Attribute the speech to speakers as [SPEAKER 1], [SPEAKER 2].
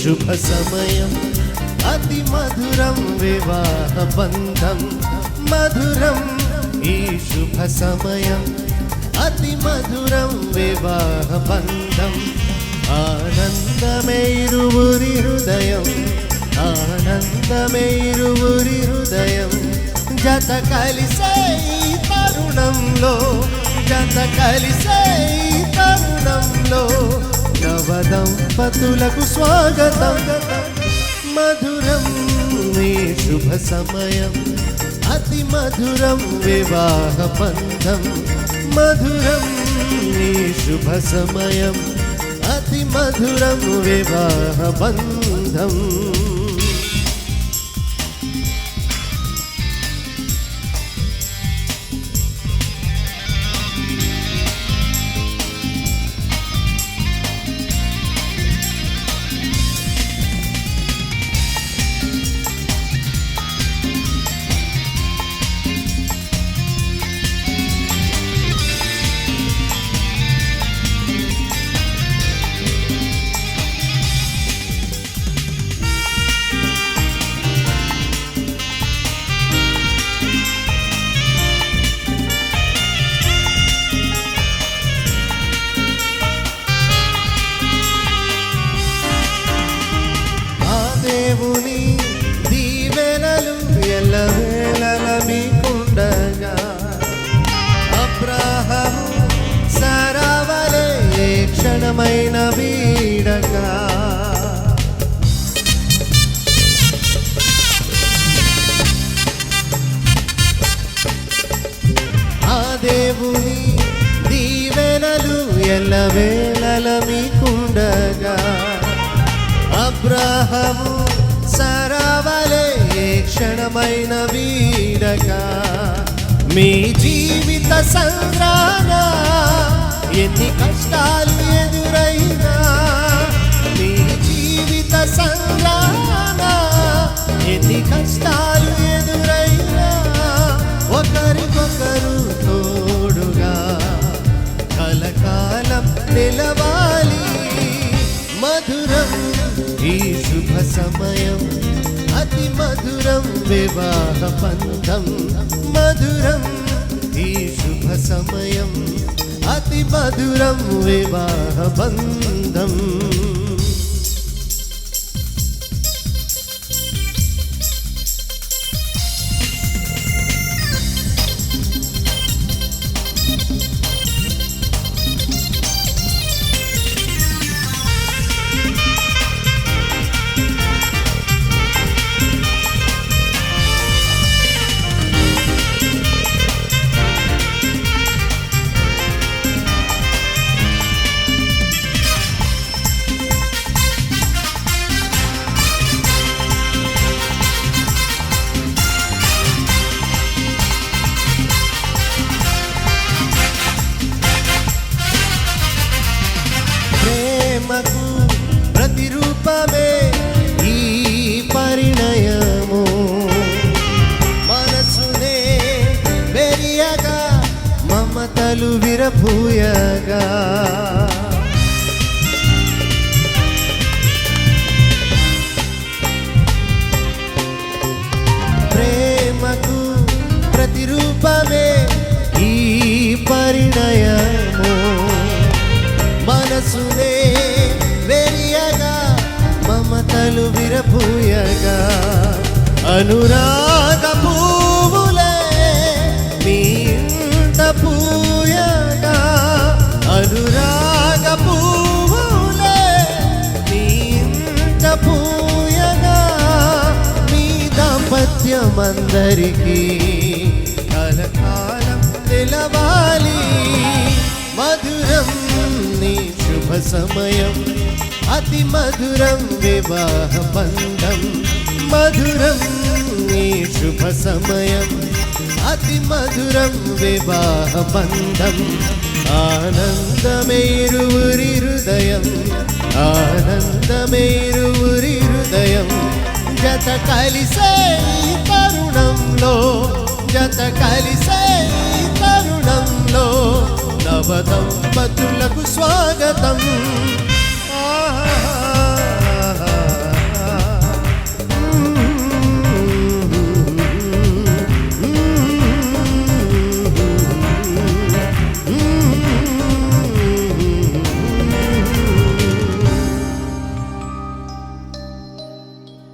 [SPEAKER 1] శుభ సమయం అతి మధురం వివాహ బంధం మధురం ఈ శుభ సమయం అతి మధురం వివాహ బంధం ఆనందమే ఇరువురి హృదయం ఆనందమే ఇరువురి హృదయం జత కలిసే ఈ తరుణంలో జత కలిసే ఈ తరుణంలో నవదంపతులకు స్వాగతం మధురం ఈ శుభ సమయం అతి మధురం వివాహ బంధం మధురం ఈ శుభ సమయం అతి మధురం వివాహ బంధం దేవుని దీవెనలు ఎల్లవేళల మీకుండగా అబ్రాహాము సారావలే ఏ క్షణమైన వీడగా ఆ దేవుని దీవెనలు ఎల్లవేళల మీకుండగా అబ్రాహాము సారావలే ఏ క్షణమైన వీడగా మీ జీవిత సంగ్రామ ఎన్ని కష్టాలు ఎదురైనా మీ జీవిత సంగ్రామ ఎన్ని కష్టాలు ఎదురైనా ఒకరికొకరు తోడుగా కలకాలం నిలవాలి మధురం ఈ శుభ సమయం అతి మధురం వివాహ బంధం మధురం ఈ శుభ సమయం అతి మధురం వివాహ బంధం ప్రతిరూపమే ఈ పరిణయము మనసునే వెరియగా మమతలు విరభూయగా ప్రేమకు ప్రతిరూపమే ఈ పరిణయము మనసునే వెరియగా మమతలు విరభూయగా అనురాగ పువ్వులే మీ ఇంట పూయగా అనురాగ పువ్వులే మీ ఇంట పూయగా మీ దాంపత్యమందరికీ కలకాలం నిలవాలి మధురం నీ శుభ సమయం అతి మధురం వివాహ బంధం మధురం నీ శుభ సమయం అతి మధురం వివాహ బంధం ఆనందమే ఇరువురి హృదయం ఆనందమే ఇరువురి హృదయం జత కలిసే ఈ తరుణంలో జత కలిసే ఈ తరుణంలో నవదంపతులకు స్వాగతం.